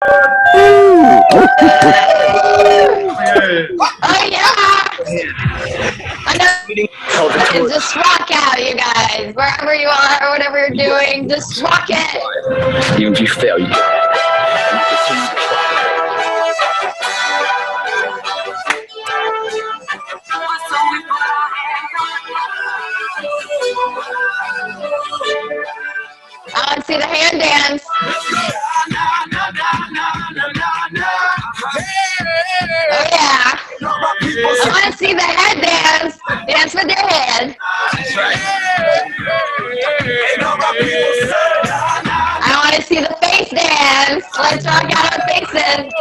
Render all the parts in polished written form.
Oh yeah! I know. And just rock out, you guys. Wherever you are, whatever you're doing, just rock it. Even if you fail, you I want to see the hand dance. Oh yeah. I want to see the head dance. Dance with your head. I want to see the face dance. Let's rock out our faces.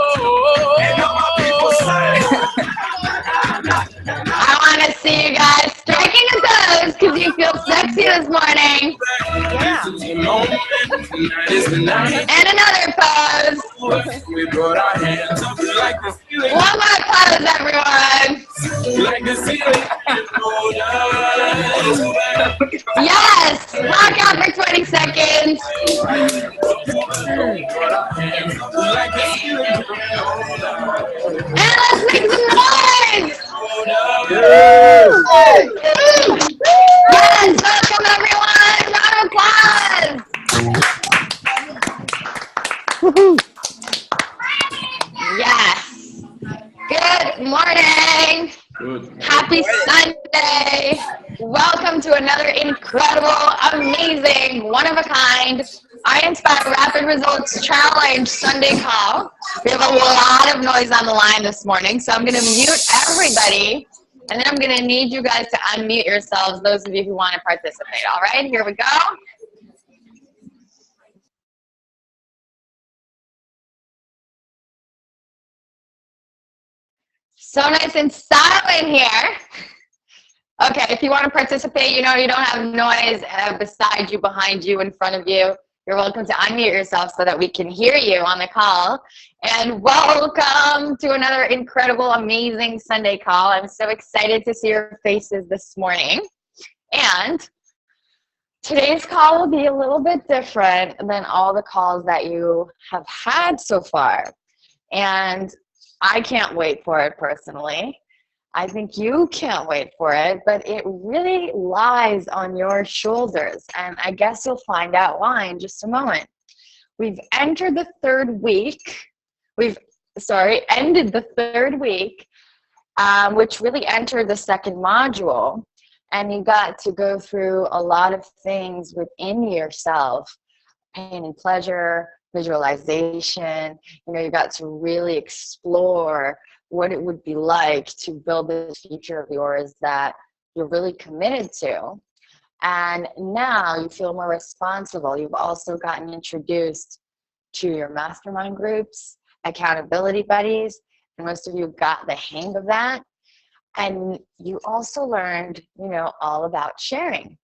I want to see you guys striking a pose because you feel sexy this morning. Yeah. And another pose. One more pose, everyone. Yes. Rock out for 20 seconds. And let's make some noise. Yes, welcome everyone. Round of applause. Yes. Good morning. Good. Happy Sunday. Welcome to another incredible, amazing, one-of-a-kind iinspire Rapid Results Challenge Sunday call. We have a lot of noise on the line this morning, so I'm going to mute everybody, and then I'm going to need you guys to unmute yourselves, those of you who want to participate. All right, here we go. So nice and silent here. Okay, if you want to participate, you know you don't have noise beside you, behind you, in front of you. You're welcome to unmute yourself so that we can hear you on the call. And welcome to another incredible, amazing Sunday call. I'm so excited to see your faces this morning. And today's call will be a little bit different than all the calls that you have had so far. And I can't wait for it personally. I think you can't wait for it, but it really lies on your shoulders. And I guess you'll find out why in just a moment. We've entered the third week. Ended the third week, which really entered the second module. And you got to go through a lot of things within yourself, pain and pleasure, visualization. You got to really explore what it would be like to build this future of yours that you're really committed to. And now you feel more responsible. You've also gotten introduced to your mastermind groups, accountability buddies, and most of you got the hang of that. And you also learned, all about sharing.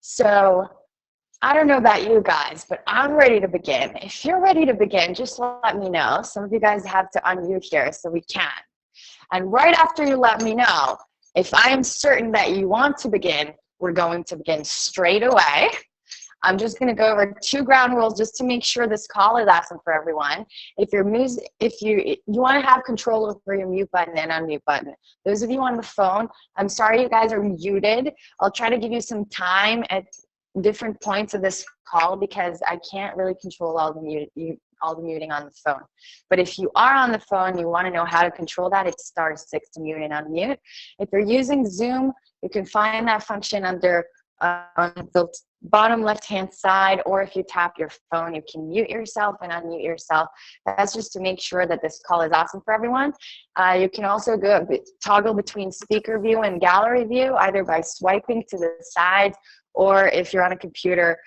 So I don't know about you guys, but I'm ready to begin. If you're ready to begin, just let me know. Some of you guys have to unmute here so we can. And right after you let me know, if I am certain that you want to begin, we're going to begin straight away. I'm just going to go over 2 ground rules just to make sure this call is awesome for everyone. If you want to have control over your mute button and unmute button. Those of you on the phone, I'm sorry you guys are muted. I'll try to give you some time at different points of this call because I can't really control all the muting on the phone. But if you are on the phone, you want to know how to control that, it's *6 to mute and unmute. If you're using Zoom, you can find that function under on the bottom left-hand side, or if you tap your phone, you can mute yourself and unmute yourself. That's just to make sure that this call is awesome for everyone. You can also toggle between speaker view and gallery view, either by swiping to the side, or if you're on a computer,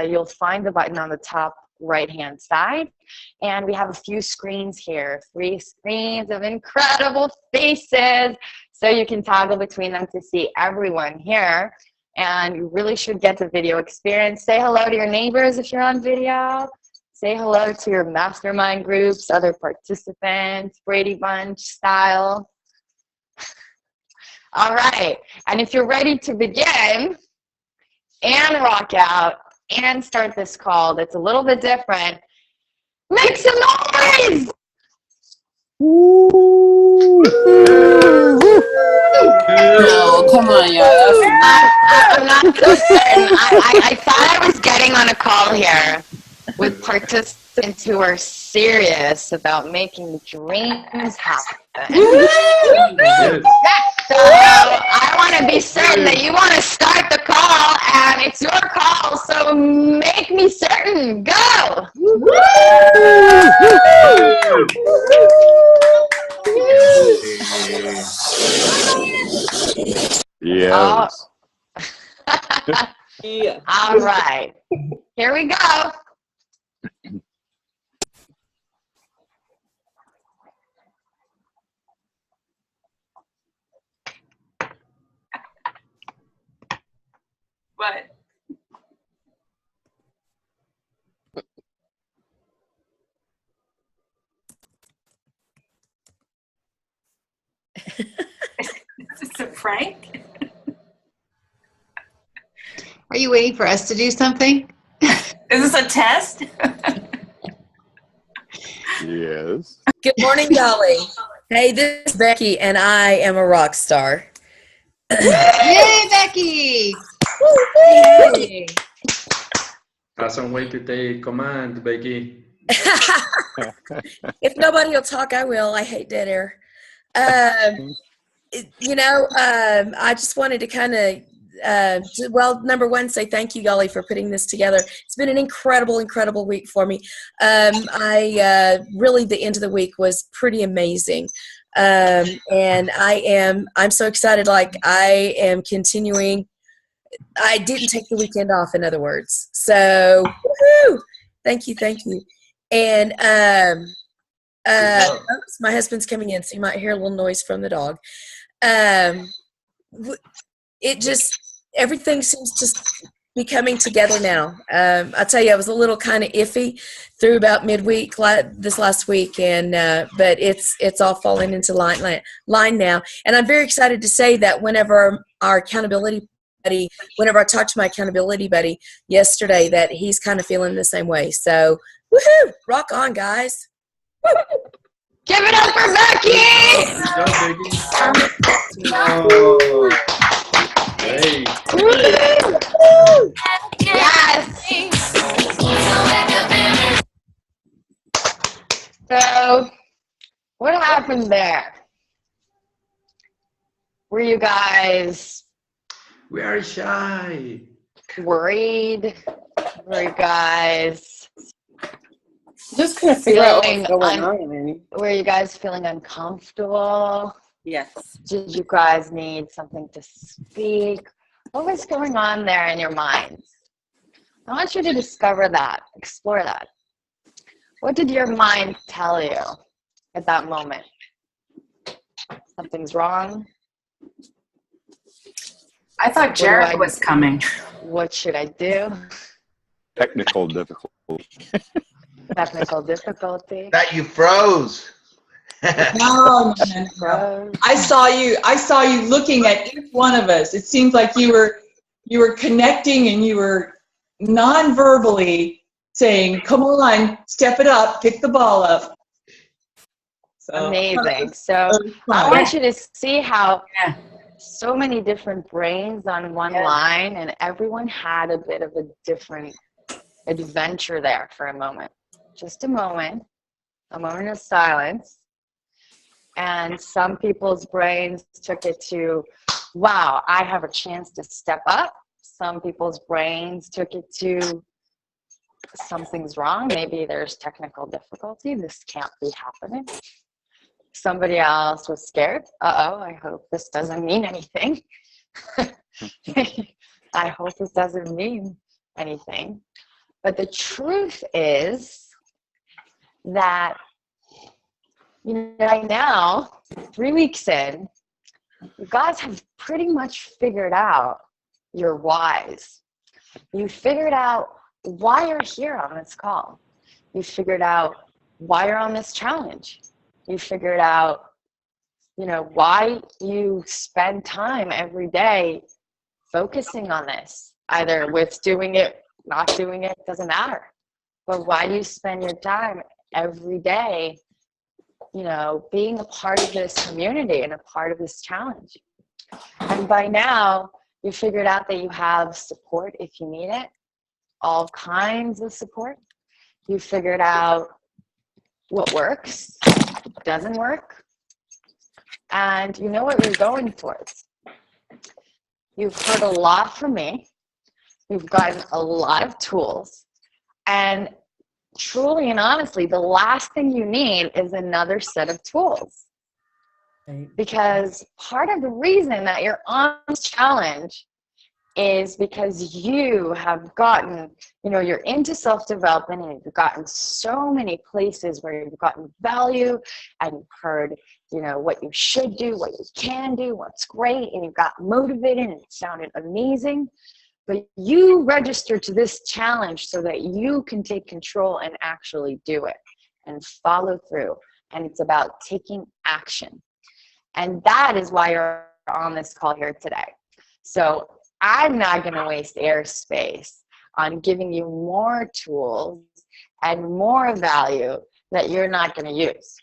you'll find the button on the top right-hand side. And we have a few screens here, 3 screens of incredible faces, so you can toggle between them to see everyone here. And you really should get the video experience. Say hello to your neighbors if you're on video. Say hello to your mastermind groups, other participants, Brady Bunch style. All right, and if you're ready to begin and rock out and start this call that's a little bit different, Make some noise! No, come on, y'all. I'm not so certain. I thought I was getting on a call here with participants who are serious about making dreams happen. So I want to be certain that you want to start the call, and it's your call, so make me certain. Go! Yes. Yeah. All right. Here we go. What? Is this a prank? Are you waiting for us to do something? Is this a test? Yes. Good morning, Yahli. Hey, this is Becky, and I am a rock star. Yay, Becky! Hey. Awesome way to take command, Becky. If nobody will talk, I will. I hate dead air. I just wanted to kind of, number one, say thank you, Yahli, for putting this together. It's been an incredible week for me. Really, the end of the week was pretty amazing. And I'm so excited. Like, I am continuing. I didn't take the weekend off, in other words. So, woohoo! Thank you. And my husband's coming in, so you might hear a little noise from the dog. Everything seems to be coming together now. I tell you, I was a little kind of iffy through about midweek this last week, and but it's all falling into line now. And I'm very excited to say that whenever our accountability buddy, whenever I talked to my accountability buddy yesterday, that he's kind of feeling the same way. So, woohoo! Rock on, guys! Give it up for Becky! Oh, hey. Yes! So, what happened there? Were you guys We are shy. worried? Were you guys Just couldn't figure out feeling what's going on. were you guys feeling uncomfortable? Yes. Did you guys need something to speak? What was going on there in your minds? I want you to discover that, explore that. What did your mind tell you at that moment? Something's wrong? I thought Jairek was coming. What should I do? Technical difficulty. Technical difficulty. That you froze. No. Froze. I saw you looking at each one of us. It seemed like you were connecting, and you were non-verbally saying, "Come on, step it up, pick the ball up." So, Amazing. So I want you to see how so many different brains on one line, and everyone had a bit of a different adventure there for a moment. Just a moment of silence. And some people's brains took it to, wow, I have a chance to step up. Some people's brains took it to, something's wrong. Maybe there's technical difficulty. This can't be happening. Somebody else was scared. I hope this doesn't mean anything. I hope this doesn't mean anything. But the truth is that, right now, 3 weeks in, you guys have pretty much figured out your whys. You figured out why you're here on this call. You figured out why you're on this challenge. You figured out, why you spend time every day focusing on this, either with doing it, not doing it, doesn't matter. But why do you spend your time every day, you know, being a part of this community and a part of this challenge. And by now, you figured out that you have support if you need it, all kinds of support. You figured out what works, doesn't work, and you know what you're going towards. You've heard a lot from me. You've gotten a lot of tools. And truly and honestly, the last thing you need is another set of tools. Because part of the reason that you're on this challenge is because you have gotten, you know, you're into self-development and you've gotten so many places where you've gotten value and you've heard, you know, what you should do, what you can do, what's great, and you got motivated and it sounded amazing. But you registered to this challenge so that you can take control and actually do it and follow through. And it's about taking action. And that is why you're on this call here today. So I'm not going to waste airspace on giving you more tools and more value that you're not going to use.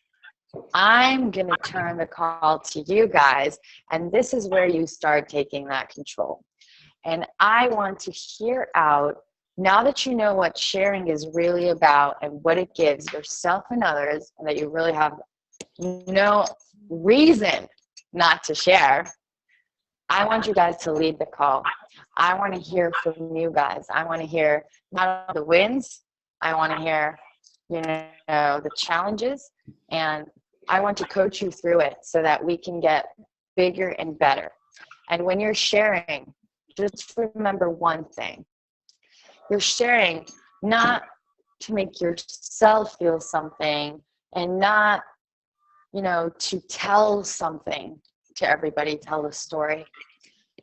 I'm going to turn the call to you guys, and this is where you start taking that control. And I want to hear out, now that you know what sharing is really about and what it gives yourself and others, and that you really have no reason not to share, I want you guys to lead the call. I want to hear from you guys. I want to hear not only the wins, I want to hear, you know, the challenges, and I want to coach you through it so that we can get bigger and better. And when you're sharing, just remember one thing. You're sharing not to make yourself feel something and not, you know, to tell something to everybody, tell a story.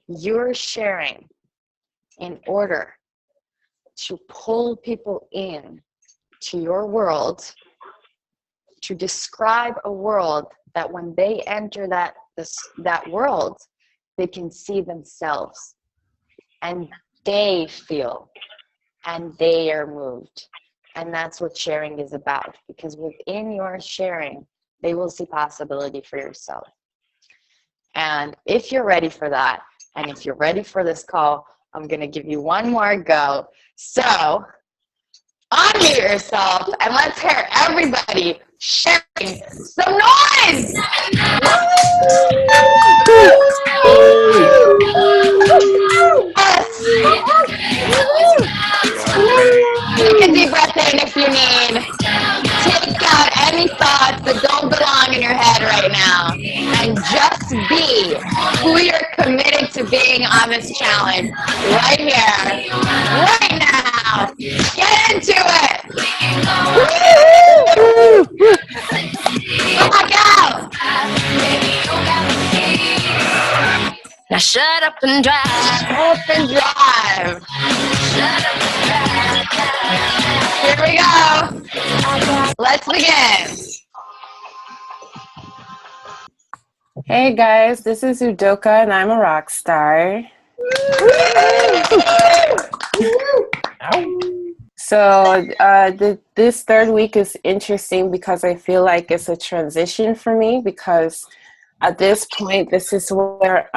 You're sharing in order to pull people in to your world, to describe a world that when they enter that world, they can see themselves and they feel and they are moved. And that's what sharing is about, because within your sharing, they will see possibility for yourself. And if you're ready for that, and if you're ready for this call, I'm going to give you one more go. So unmute yourself and let's hear everybody sharing some noise. Take a deep breath in if you need. Take out any thoughts that don't belong in your head right now. And just be who you're committed to being on this challenge right here, right now. Get into it. Rock out. Now shut up and drive. Shut up and drive. Shut up and drive. Here we go. Let's begin. Hey guys, this is Udoka and I'm a rock star. So this third week is interesting because I feel like it's a transition for me, because at this point, this is where,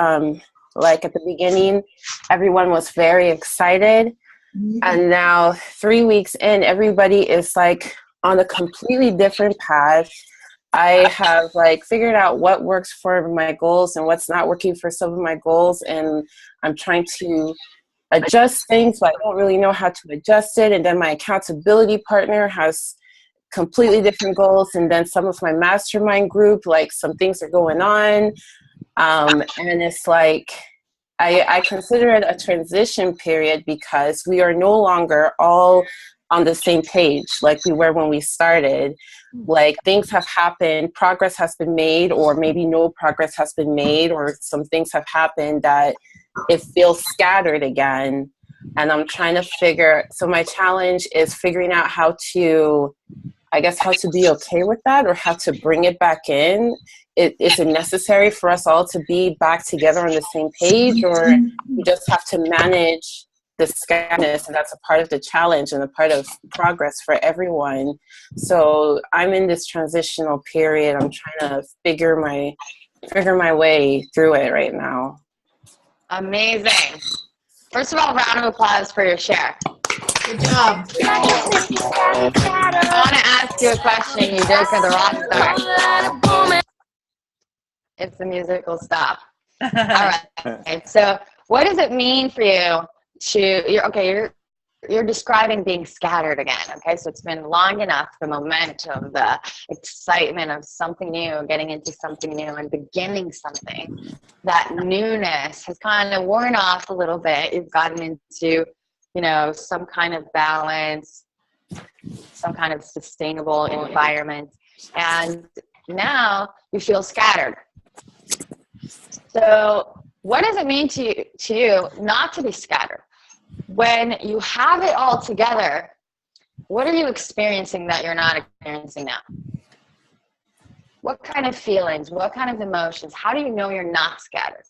like at the beginning, everyone was very excited. And now 3 weeks in, everybody is like on a completely different path. I have like figured out what works for my goals and what's not working for some of my goals. And I'm trying to adjust things, but I don't really know how to adjust it. And then my accountability partner has completely different goals. And then some of my mastermind group, like some things are going on. And it's like, I consider it a transition period because we are no longer all on the same page like we were when we started. Like things have happened, progress has been made, or maybe no progress has been made, or some things have happened that it feels scattered again. And I'm trying to so my challenge is figuring out how to be okay with that, or how to bring it back in. Is it necessary for us all to be back together on the same page, or we just have to manage the scatteredness, and that's a part of the challenge and a part of progress for everyone. So I'm in this transitional period. I'm trying to figure my way through it right now. Amazing. First of all, round of applause for your share. Good job. I want to ask you a question, you joke of the rock star. If the music will stop. All right. So what does it mean for you you're describing being scattered again, okay? So it's been long enough, the momentum, the excitement of something new, getting into something new and beginning something. That newness has kind of worn off a little bit. You've gotten into, some kind of balance, some kind of sustainable environment. And now you feel scattered. So what does it mean to you not to be scattered? When you have it all together, what are you experiencing that you're not experiencing now? What kind of feelings? What kind of emotions? How do you know you're not scattered?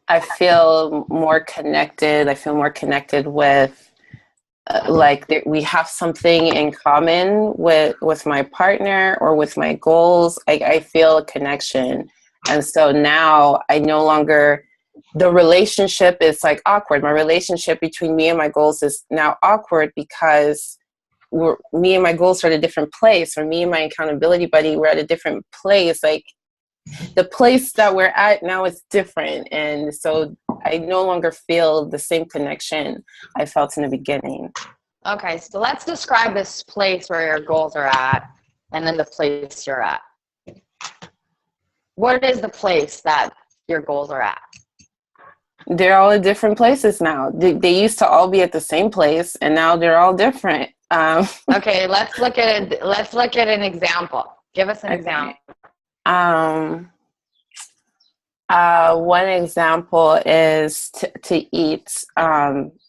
I feel more connected. I feel more connected with, we have something in common with my partner or with my goals. I feel a connection. And so now I no longer, the relationship is like awkward. My relationship between me and my goals is now awkward because me and my goals are at a different place, or me and my accountability buddy, we're at a different place. Like the place that we're at now is different. And so I no longer feel the same connection I felt in the beginning. Okay, so let's describe this place where your goals are at and then the place you're at. What is the place that your goals are at? They're all at different places now. They used to all be at the same place, and now they're all different. Okay, let's look at an example. Give us an example. One example is to eat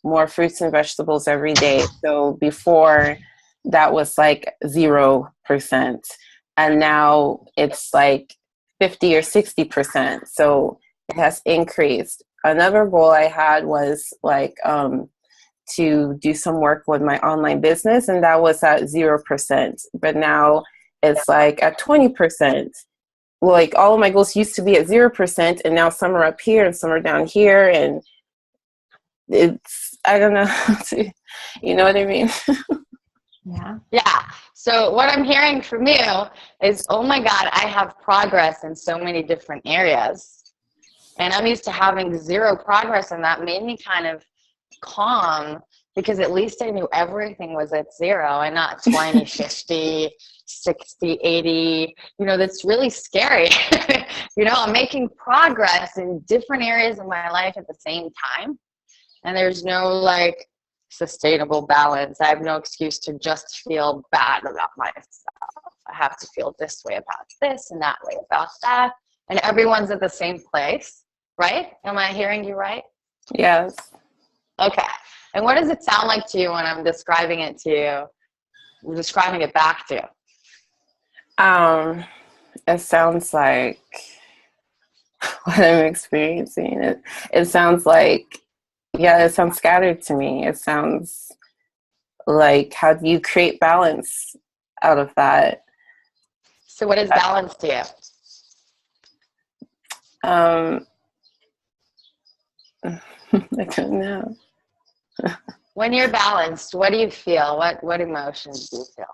more fruits and vegetables every day. So before that was like 0%, and now it's like 50 or 60%. So it has increased. Another goal I had was to do some work with my online business, and that was at 0%. But now it's like at 20%. Like all of my goals used to be at 0%, and now some are up here and some are down here, and it's, I don't know, you know what I mean? Yeah. So what I'm hearing from you is, oh my God, I have progress in so many different areas. And I'm used to having zero progress, and that made me kind of calm, because at least I knew everything was at zero and not 20, 50, 60, 80. That's really scary. I'm making progress in different areas of my life at the same time. And there's no sustainable balance. I have no excuse to just feel bad about myself. I have to feel this way about this and that way about that. And everyone's at the same place, right? Am I hearing you right? Yes. Okay. And what does it sound like to you when I'm describing it back to you? It sounds like what I'm experiencing. It sounds like, it sounds scattered to me. It sounds like, how do you create balance out of that? So what is balance to you? I don't know. When you're balanced, what do you feel? What emotions do you feel?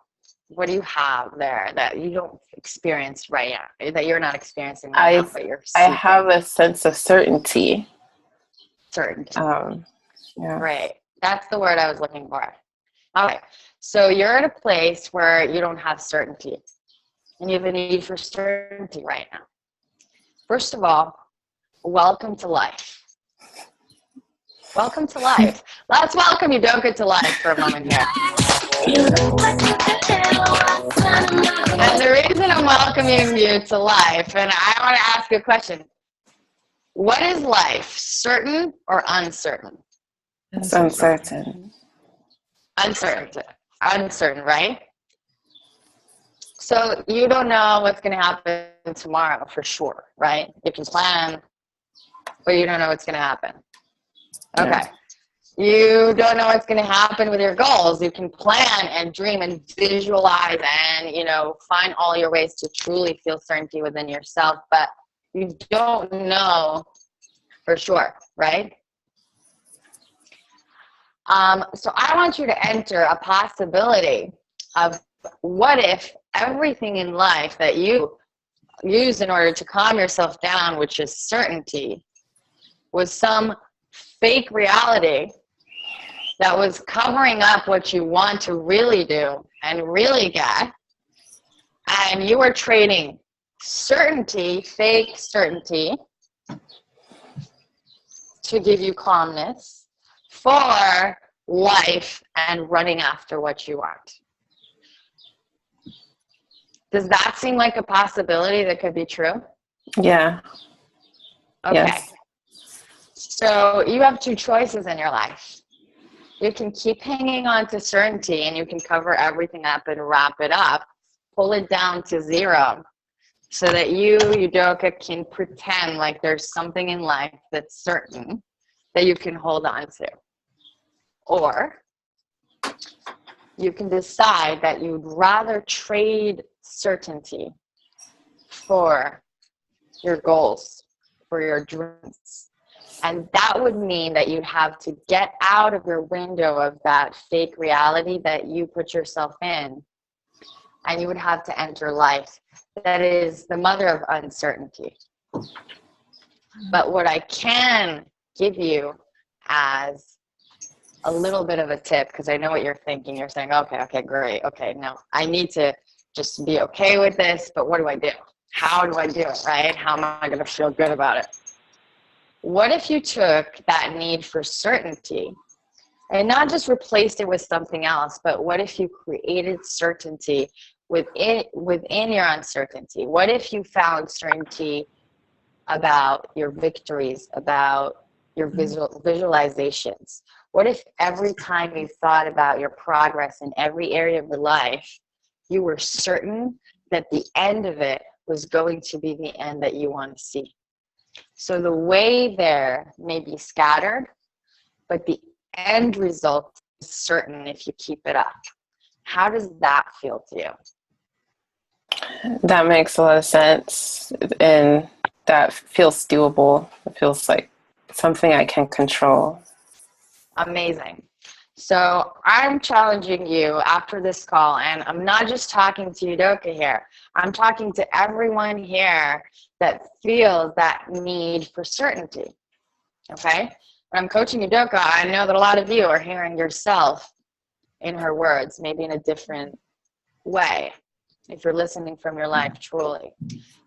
What do you have there that you don't experience right now, that you're not experiencing right now, but you're seeking? I have a sense of certainty. Certainty. Yeah. Right. That's the word I was looking for. Okay. So you're at a place where you don't have certainty, and you have a need for certainty right now. First of all, welcome to life. Welcome to life. Let's welcome Udoka to life for a moment here. And the reason I'm welcoming you to life, and I want to ask you a question. What is life? Certain or uncertain? It's uncertain. Uncertain, right? So you don't know what's going to happen tomorrow for sure, right? You can plan, but you don't know what's going to happen. Okay. You don't know what's going to happen with your goals. You can plan and dream and visualize and, find all your ways to truly feel certainty within yourself, but you don't know for sure, right? So I want you to enter a possibility of what if everything in life that you use in order to calm yourself down, which is certainty, was some fake reality that was covering up what you want to really do and really get, and you were trading certainty, fake certainty, to give you calmness for life and running after what you want. Does that seem like a possibility that could be true? Yeah. Okay. Yes. So you have two choices in your life. You can keep hanging on to certainty and you can cover everything up and wrap it up, pull it down to zero so that you, Udoka, can pretend like there's something in life that's certain that you can hold on to. Or you can decide that you'd rather trade certainty for your goals, for your dreams. And that would mean that you'd have to get out of your window of that fake reality that you put yourself in. And you would have to enter life that is the mother of uncertainty. But what I can give you as a little bit of a tip, because I know what you're thinking. You're saying, okay, great. Okay, now I need to just be okay with this, but what do I do? How do I do it, right? How am I going to feel good about it? What if you took that need for certainty and not just replaced it with something else, but what if you created certainty within your uncertainty? What if you found certainty about your victories, about your visualizations? What if every time you thought about your progress in every area of your life, you were certain that the end of it was going to be the end that you want to see? So the way there may be scattered, but the end result is certain if you keep it up. How does that feel to you? That makes a lot of sense, and that feels doable. It feels like something I can control. Amazing. So I'm challenging you after this call, and I'm not just talking to Udoka here. I'm talking to everyone here that feels that need for certainty, okay? When I'm coaching Udoka, I know that a lot of you are hearing yourself in her words, maybe in a different way, if you're listening from your life truly.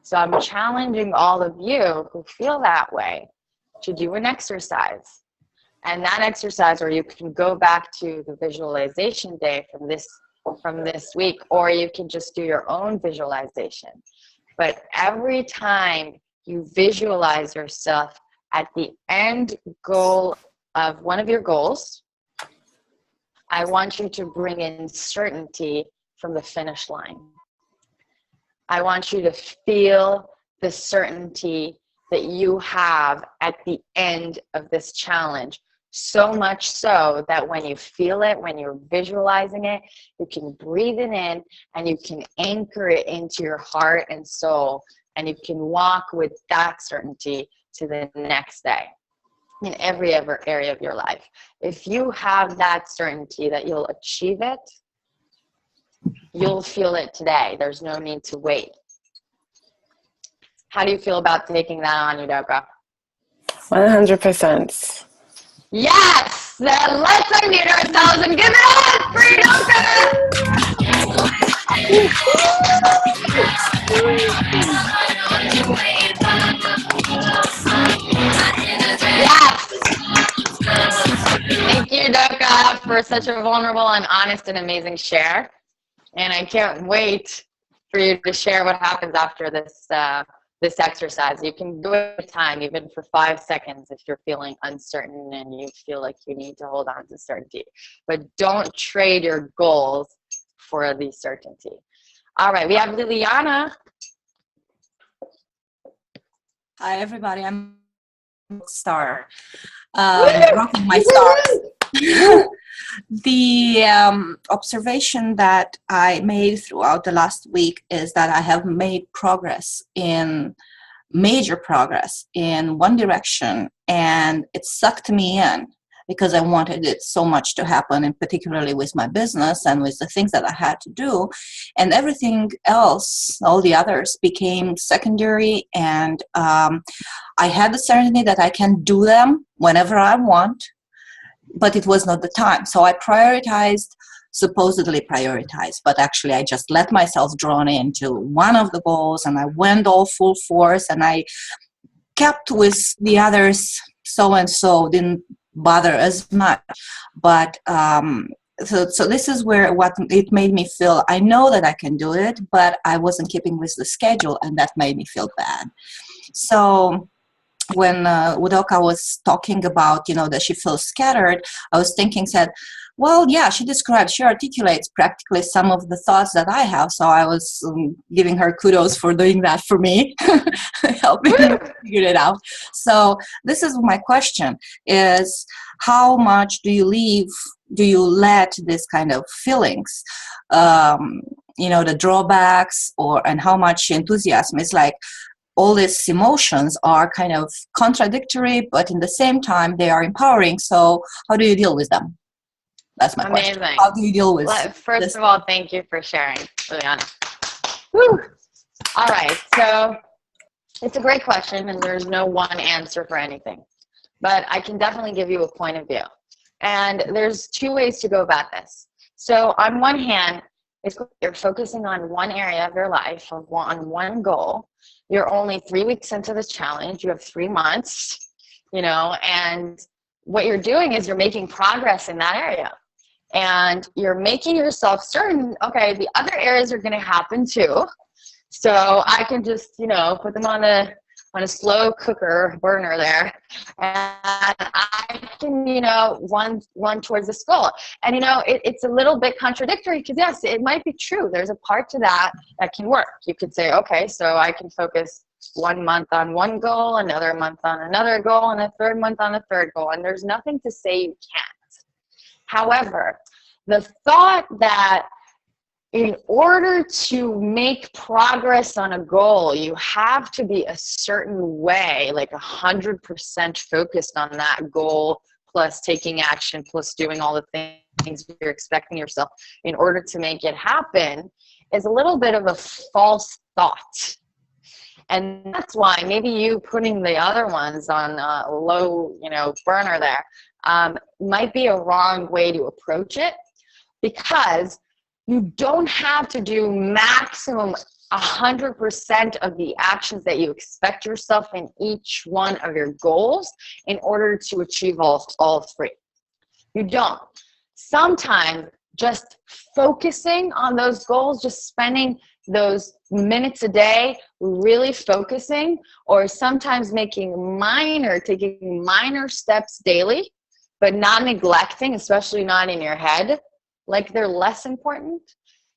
So I'm challenging all of you who feel that way to do an exercise. And that exercise, or you can go back to the visualization day from this week, or you can just do your own visualization. But every time you visualize yourself at the end goal of one of your goals, I want you to bring in certainty from the finish line. I want you to feel the certainty that you have at the end of this challenge. So much so that when you feel it, when you're visualizing it, you can breathe it in and you can anchor it into your heart and soul, and you can walk with that certainty to the next day in every area of your life. If you have that certainty that you'll achieve it, you'll feel it today. There's no need to wait. How do you feel about taking that on, Udoka? 100%. Yes! Then let's unmute ourselves and give it up for Yes! Thank you, Udoka, for such a vulnerable and honest and amazing share. And I can't wait for you to share what happens after this this exercise. You can do it at a time, even for 5 seconds, if you're feeling uncertain and you feel like you need to hold on to certainty. But don't trade your goals for the certainty. All right, we have Liliana. Hi, everybody. I'm star, rocking my stars. The observation that I made throughout the last week is that I have made major progress in one direction, and it sucked me in because I wanted it so much to happen, and particularly with my business and with the things that I had to do. And everything else, all the others, became secondary, and I had the certainty that I can do them whenever I want, but it was not the time. So I supposedly prioritized, but actually I just let myself drawn into one of the goals, and I went all full force, and I kept with the others so didn't bother as much. But so this is what it made me feel. I know that I can do it, but I wasn't keeping with the schedule, and that made me feel bad. So when Udoka was talking about, that she feels scattered, I was thinking, well, yeah, she articulates practically some of the thoughts that I have. So I was giving her kudos for doing that for me, helping me figure it out. So this is my question, is how much do you let this kind of feelings, the drawbacks, and how much enthusiasm is like, all these emotions are kind of contradictory, but in the same time, they are empowering. So how do you deal with them? That's my question. How do you deal with First of all, thank you for sharing, Juliana. Woo! All right. So it's a great question, and there's no one answer for anything. But I can definitely give you a point of view. And there's two ways to go about this. So on one hand, if you're focusing on one area of your life, on one goal, you're only 3 weeks into this challenge, you have 3 months, and what you're doing is you're making progress in that area. And you're making yourself certain, okay, the other areas are going to happen too. So I can just, put them on a slow cooker burner there, and I can, one towards this goal. And, it's a little bit contradictory because, yes, it might be true. There's a part to that can work. You could say, okay, so I can focus 1 month on one goal, another month on another goal, and a third month on a third goal. And there's nothing to say you can't. However, the thought that in order to make progress on a goal, you have to be a certain way, like 100% focused on that goal, plus taking action, plus doing all the things you're expecting yourself in order to make it happen, is a little bit of a false thought. And that's why maybe you putting the other ones on a low, burner there might be a wrong way to approach it, because you don't have to do maximum 100% of the actions that you expect yourself in each one of your goals in order to achieve all three. You don't. Sometimes just focusing on those goals, just spending those minutes a day really focusing, or sometimes taking minor steps daily, but not neglecting, especially not in your head, like they're less important.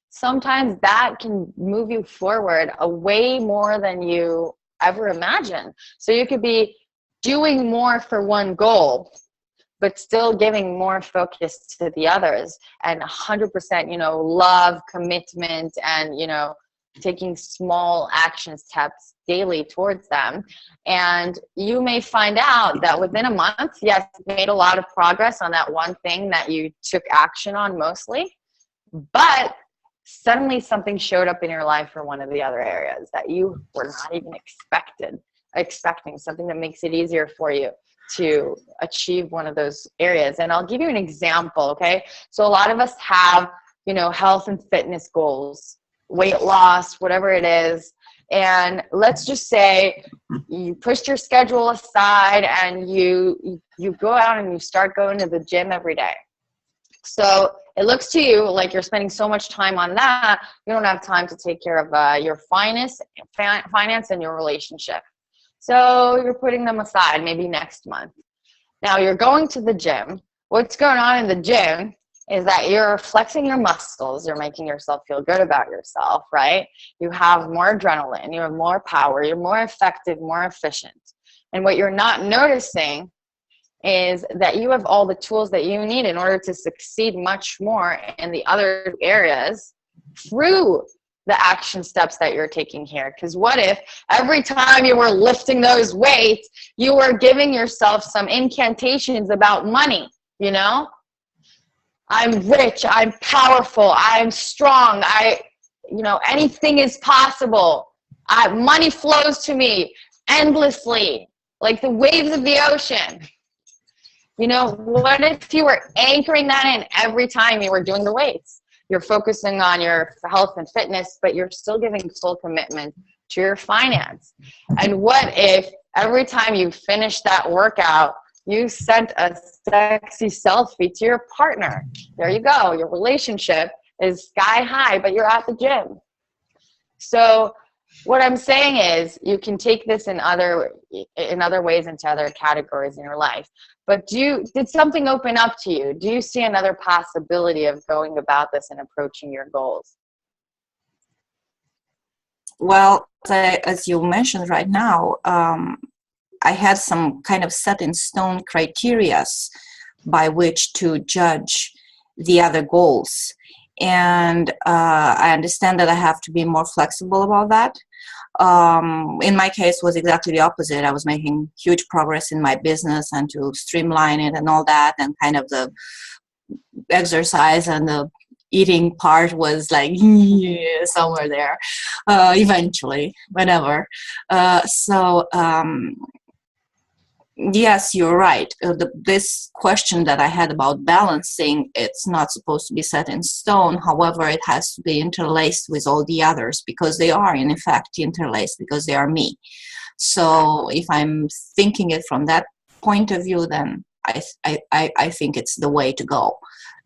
Sometimes that can move you forward a way more than you ever imagined. So you could be doing more for one goal, but still giving more focus to the others, and 100%, love, commitment, and, taking small action steps daily towards them. And you may find out that within a month, yes, you made a lot of progress on that one thing that you took action on mostly, but suddenly something showed up in your life for one of the other areas that you were not even expecting, something that makes it easier for you to achieve one of those areas. And I'll give you an example, okay? So a lot of us have, health and fitness goals, weight loss, whatever it is. And let's just say you pushed your schedule aside and you go out and you start going to the gym every day. So it looks to you like you're spending so much time on that, you don't have time to take care of your finance and your relationship. So you're putting them aside maybe next month. Now you're going to the gym. What's going on in the gym is that you're flexing your muscles. You're making yourself feel good about yourself, right? You have more adrenaline. You have more power. You're more effective, more efficient. And what you're not noticing is that you have all the tools that you need in order to succeed much more in the other areas through the action steps that you're taking here. Because what if every time you were lifting those weights, you were giving yourself some incantations about money, you know? I'm rich, I'm powerful, I'm strong, anything is possible. Money flows to me endlessly, like the waves of the ocean. You know, what if you were anchoring that in every time you were doing the weights? You're focusing on your health and fitness, but you're still giving full commitment to your finance. And what if every time you finish that workout, you sent a sexy selfie to your partner? There you go. Your relationship is sky high, but you're at the gym. So what I'm saying is you can take this in other ways into other categories in your life. But did something open up to you? Do you see another possibility of going about this and approaching your goals? Well, as you mentioned right now, I had some kind of set in stone criterias by which to judge the other goals. And I understand that I have to be more flexible about that. In my case, was exactly the opposite. I was making huge progress in my business and to streamline it and all that, and kind of the exercise and the eating part was like somewhere there eventually, whenever. Yes, you're right. This question that I had about balancing, it's not supposed to be set in stone. However, it has to be interlaced with all the others, because they are in effect interlaced, because they are me. So if I'm thinking it from that point of view, then I think it's the way to go.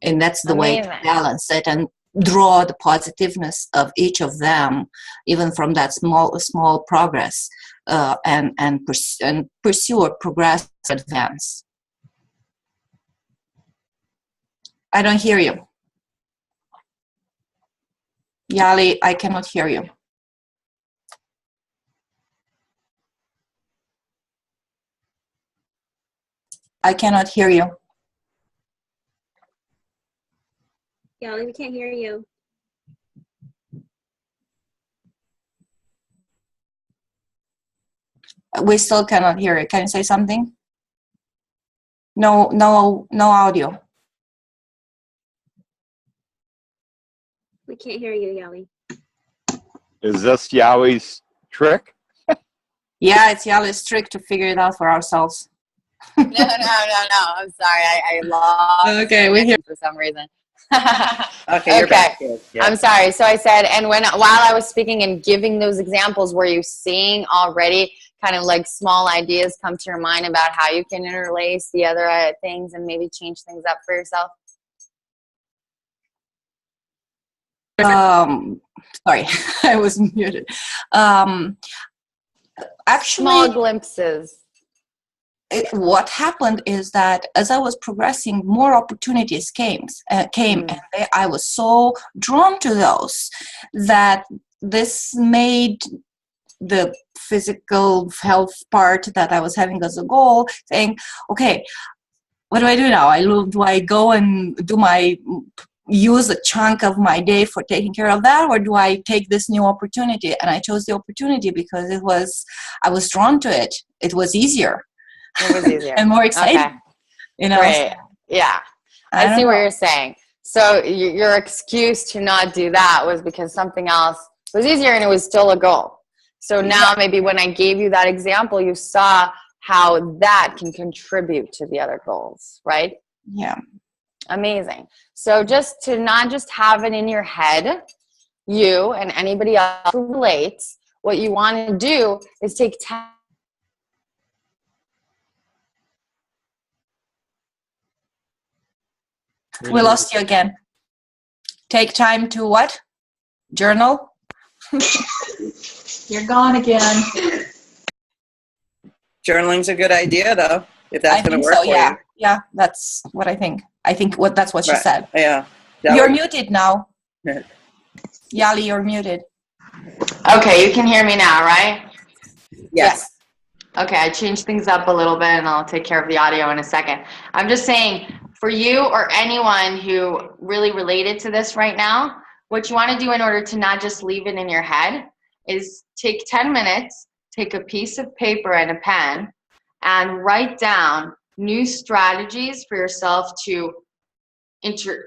And that's the way to balance it and draw the positiveness of each of them, even from that small progress. And pursue or progress, advance. I don't hear you. Yahli, I cannot hear you. I cannot hear you. Yahli, we can't hear you. We still cannot hear it. Can you say something? No audio. We can't hear you, Yahli. Is this Yahweh's trick? Yeah, it's Yahli's trick to figure it out for ourselves. No. I'm sorry. I lost. Okay, we hear for some reason. Okay, you're back. Good. Yeah. I'm sorry. So I said, and while I was speaking and giving those examples, were you seeing already kind of like small ideas come to your mind about how you can interlace the other things and maybe change things up for yourself? Sorry, I was muted. Actually, small glimpses. What happened is that as I was progressing, more opportunities came, and I was so drawn to those that this made the physical health part that I was having as a goal, saying, okay, what do I do now? Do I go and use a chunk of my day for taking care of that, or do I take this new opportunity? And I chose the opportunity because I was drawn to it. It was easier. It was easier. And more exciting. Okay. You know? Right. Yeah. I see what you're saying. So your excuse to not do that was because something else was easier and it was still a goal. So now maybe when I gave you that example, you saw how that can contribute to the other goals, right? Yeah. Amazing. So just to not just have it in your head, you and anybody else who relates, what you want to do is take time. We lost you again. Take time to what? Journal? You're gone again. Journaling's a good idea, though, if that's going to work for you. Yeah, that's what I think. That's what she said. Yeah. You're muted now. Yahli, you're muted. Okay, you can hear me now, right? Yes. Okay, I changed things up a little bit and I'll take care of the audio in a second. I'm just saying, for you or anyone who really related to this right now, what you want to do in order to not just leave it in your head is take 10 minutes, take a piece of paper and a pen, and write down new strategies for yourself to integrate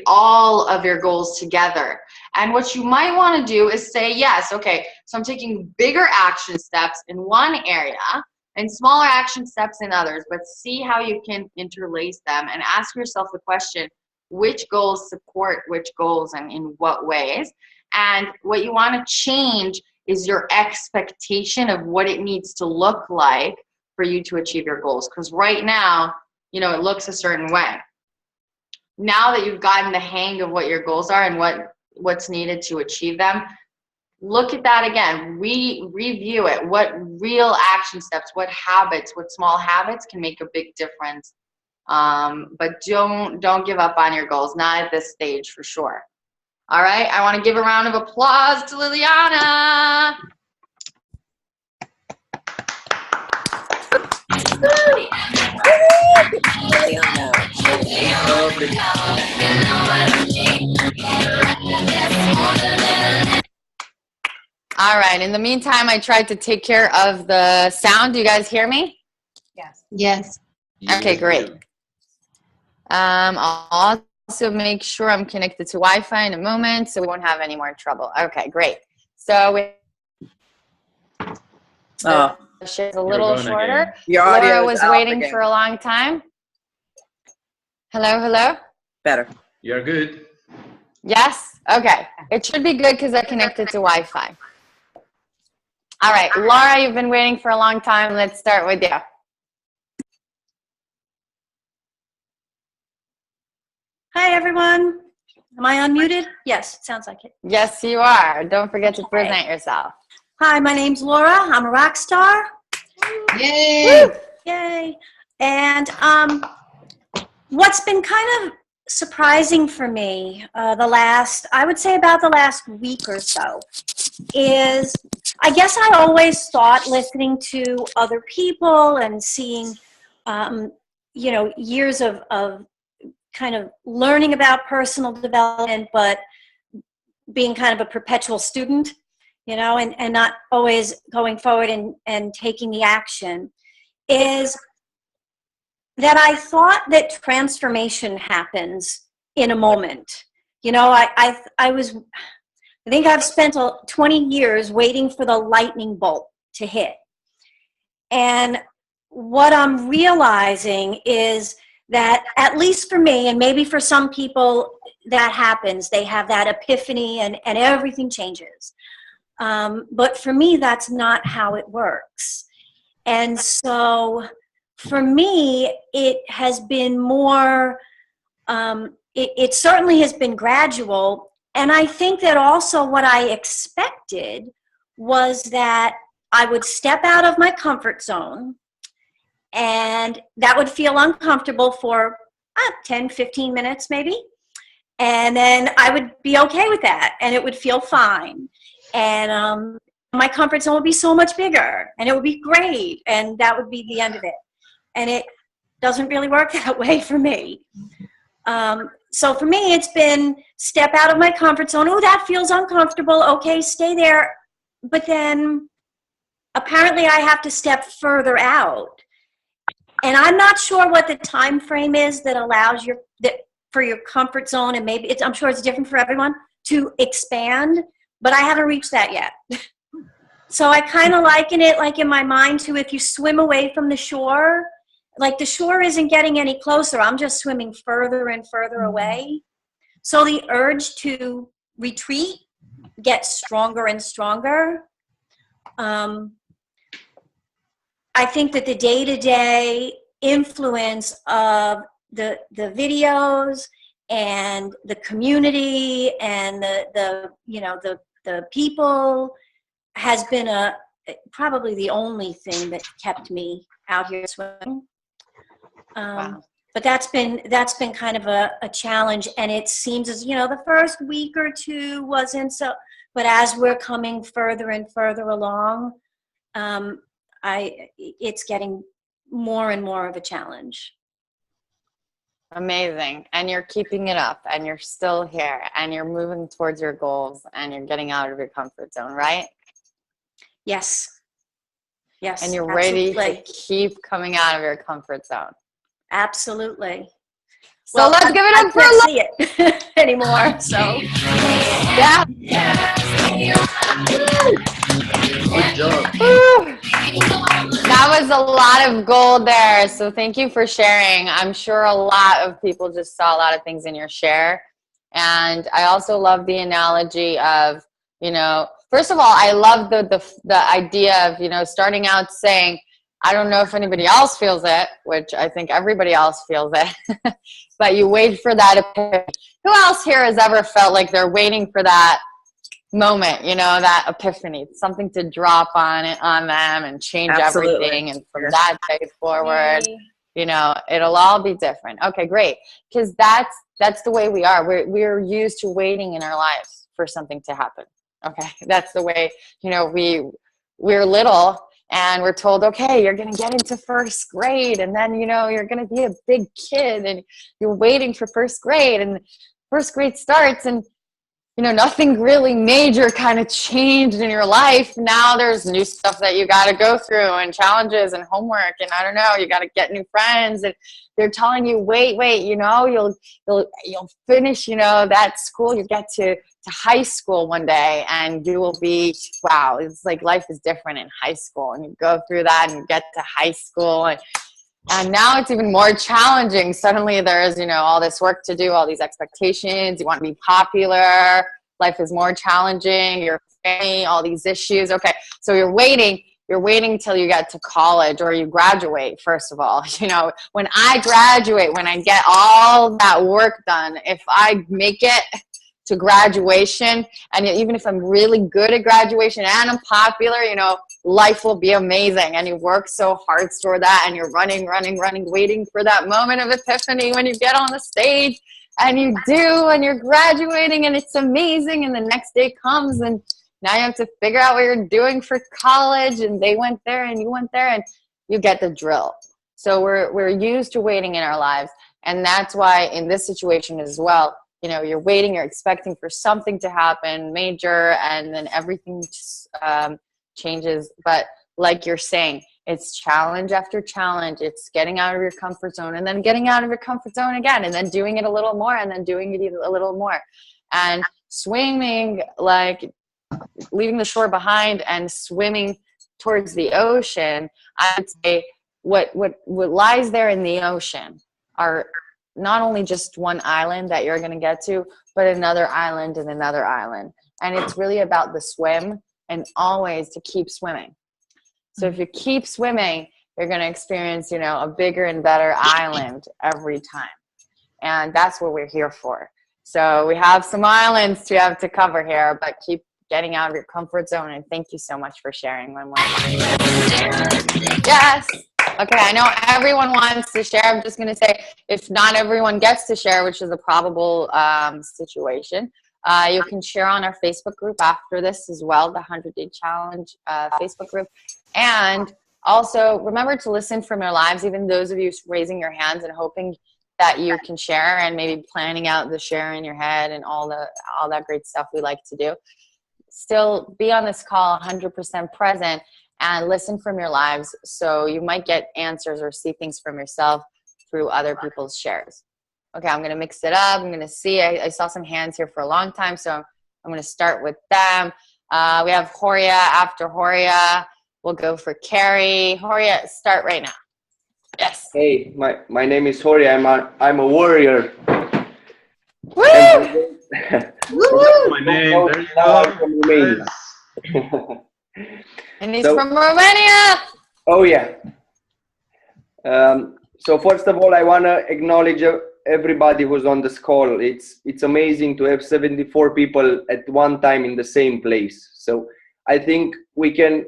all of your goals together. And what you might want to do is say, yes, okay, so I'm taking bigger action steps in one area and smaller action steps in others, but see how you can interlace them and ask yourself the question, which goals support which goals and in what ways? And what you want to change is your expectation of what it needs to look like for you to achieve your goals. Because right now, you know, it looks a certain way. Now that you've gotten the hang of what your goals are and what's needed to achieve them, look at that again. Review it. What real action steps, what habits, what small habits can make a big difference. But don't give up on your goals, not at this stage for sure. All right, I want to give a round of applause to Liliana. All right, in the meantime, I tried to take care of the sound. Do you guys hear me? Yes. Yes. Okay, great. I'll also make sure I'm connected to Wi-Fi in a moment so we won't have any more trouble. Okay, great. So it's a little shorter. Laura was waiting for a long time. Hello, hello? Better. You're good. Yes? Okay. It should be good because I connected to Wi-Fi. All right, Laura, you've been waiting for a long time. Let's start with you. Hi, everyone. Am I unmuted? Yes, it sounds like it. Yes, you are. Don't forget to present yourself. Hi, my name's Laura. I'm a rock star. Yay! Woo! Yay. And what's been kind of surprising for me I would say about the last week or so, is I guess I always thought listening to other people and seeing, you know, years of kind of learning about personal development, but being kind of a perpetual student, you know, and not always going forward and taking the action, is that I thought that transformation happens in a moment. You know, I think I've spent 20 years waiting for the lightning bolt to hit. And what I'm realizing is that, at least for me, and maybe for some people that happens, they have that epiphany and everything changes. But for me, that's not how it works. And so for me, it has been more, it certainly has been gradual. And I think that also what I expected was that I would step out of my comfort zone, and that would feel uncomfortable for 10, 15 minutes maybe. And then I would be okay with that, and it would feel fine. And my comfort zone would be so much bigger, and it would be great, and that would be the end of it. And it doesn't really work that way for me. So for me, it's been step out of my comfort zone. Oh, that feels uncomfortable. Okay, stay there. But then apparently I have to step further out. And I'm not sure what the time frame is that allows for your comfort zone, and maybe I'm sure it's different for everyone, to expand, but I haven't reached that yet. So I kind of liken it, like in my mind, to if you swim away from the shore, like the shore isn't getting any closer. I'm just swimming further and further away. So the urge to retreat gets stronger and stronger. I think that the day-to-day influence of the videos and the community and the people has been probably the only thing that kept me out here swimming. Wow. But that's been kind of a challenge, and it seems as, you know, the first week or two wasn't so, but as we're coming further and further along, it's getting more and more of a challenge. Amazing. And you're keeping it up, and you're still here, and you're moving towards your goals, and you're getting out of your comfort zone, right? Yes. Yes. And you're absolutely. ready to keep coming out of your comfort zone. Absolutely. So well, let's give it up for I can't see it anymore. So yeah. Good job. That was a lot of gold there. So thank you for sharing. I'm sure a lot of people just saw a lot of things in your share. And I also love the analogy of, you know, first of all, I love the idea of, you know, starting out saying, I don't know if anybody else feels it, which I think everybody else feels it, but you wait for that epiphany. Who else here has ever felt like they're waiting for that moment, you know, that epiphany, something to drop on them and change everything, and from that day forward, you know, it'll all be different. Okay, great, because that's the way we are. We're used to waiting in our lives for something to happen. Okay, that's the way, you know, we're little and we're told, okay, you're going to get into first grade, and then, you know, you're going to be a big kid, and you're waiting for first grade, and first grade starts, and, you know, nothing really major kind of changed in your life. Now there's new stuff that you got to go through, and challenges and homework, and I don't know, you got to get new friends, and they're telling you, wait, you know, you'll finish, you know, that school, you get to high school one day, and you will be, wow, it's like life is different in high school, and you go through that and you get to high school, and now it's even more challenging. Suddenly there's, you know, all this work to do, all these expectations, you want to be popular, life is more challenging, your family, all these issues. Okay, so you're waiting till you get to college, or you graduate, first of all. You know, when I graduate, when I get all that work done, if I make it to graduation, and even if I'm really good at graduation and I'm popular, you know, life will be amazing. And you work so hard for that, and you're running, waiting for that moment of epiphany when you get on the stage, and you do, and you're graduating, and it's amazing. And the next day comes, and now you have to figure out what you're doing for college, and they went there and you went there, and you get the drill. So we're used to waiting in our lives, and that's why in this situation as well, you know, you're waiting, you're expecting for something to happen major, and then everything just, changes. But like you're saying, it's challenge after challenge. It's getting out of your comfort zone, and then getting out of your comfort zone again, and then doing it a little more, and then doing it a little more, and swimming, like leaving the shore behind and swimming towards the ocean. I would say what lies there in the ocean are not only just one island that you're going to get to, but another island and another island. And it's really about the swim, and always to keep swimming. So if you keep swimming, you're going to experience, you know, a bigger and better island every time. And that's what we're here for. So we have some islands to have to cover here, but keep getting out of your comfort zone. And thank you so much for sharing one more time. Yes. Okay, I know everyone wants to share. I'm just going to say, if not everyone gets to share, which is a probable situation, you can share on our Facebook group after this as well, the 100-Day Challenge Facebook group. And also, remember to listen from your lives, even those of you raising your hands and hoping that you can share, and maybe planning out the share in your head and all that great stuff we like to do. Still be on this call 100% present and listen from your lives, so you might get answers or see things from yourself through other people's shares. Okay, I'm going to mix it up. I'm going to see. I saw some hands here for a long time, so I'm going to start with them. We have Horia. After Horia, we'll go for Carrie. Horia, start right now. Yes. Hey, my name is Horia. I'm a warrior. Woo! Woo! My name. There you go. From Romania. And he's from Romania. Oh yeah. So first of all, I want to acknowledge everybody who's on this call. It's amazing to have 74 people at one time in the same place. So I think we can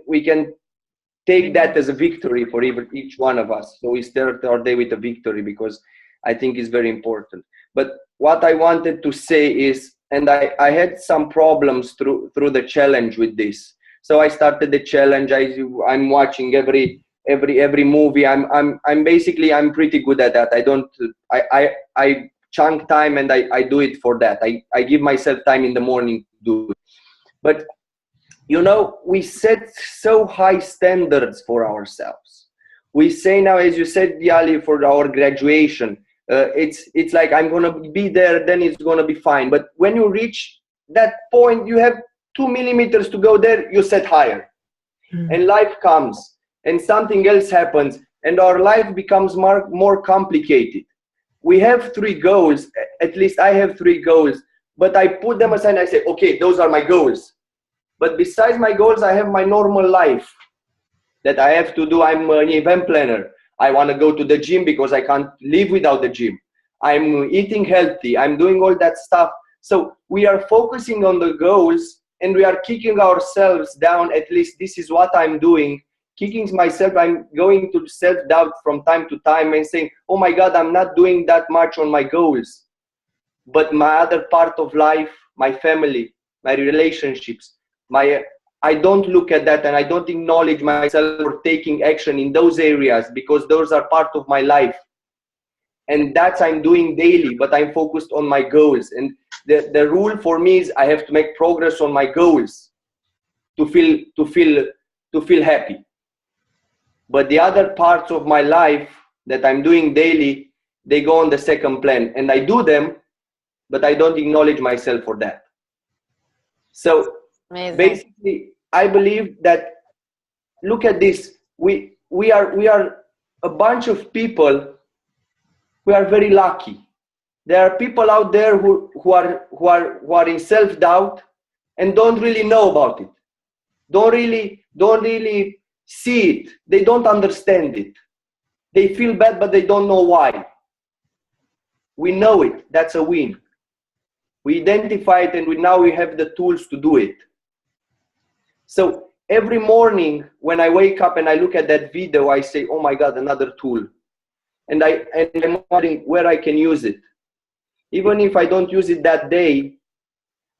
take that as a victory for each one of us. So we start our day with a victory, because I think it's very important. But what I wanted to say is, and I had some problems through the challenge with this. So I started the challenge. I'm watching every movie. I'm basically, I'm pretty good at that. I chunk time and I do it for that. I give myself time in the morning to do it. But you know, we set so high standards for ourselves. We say now, as you said, Yahli, for our graduation, it's like I'm gonna be there, then it's gonna be fine. But when you reach that point, you have 2 millimeters to go there, you set higher. And life comes and something else happens and our life becomes more complicated. We have 3 goals, at least I have 3 goals, but I put them aside and I say, okay, those are my goals. But besides my goals, I have my normal life that I have to do. I'm an event planner. I want to go to the gym because I can't live without the gym. I'm eating healthy. I'm doing all that stuff. So we are focusing on the goals and we are kicking ourselves down. At least this is what I'm doing. Kicking myself, I'm going to self-doubt from time to time and saying, oh my God, I'm not doing that much on my goals. But my other part of life, my family, my relationships, I don't look at that and I don't acknowledge myself for taking action in those areas because those are part of my life. And that's I'm doing daily, but I'm focused on my goals. And the rule for me is I have to make progress on my goals to feel happy. But the other parts of my life that I'm doing daily, they go on the second plan. And I do them, but I don't acknowledge myself for that. So amazing. Basically, I believe that, look at this, we are a bunch of people who are very lucky. There are people out there who are in self-doubt and don't really know about it. Don't really see it. They don't understand it. They feel bad, but they don't know why. We know it. That's a win. We identify it, and now we have the tools to do it. So every morning when I wake up and I look at that video, I say, oh my God, another tool. And I'm wondering where I can use it. Even if I don't use it that day,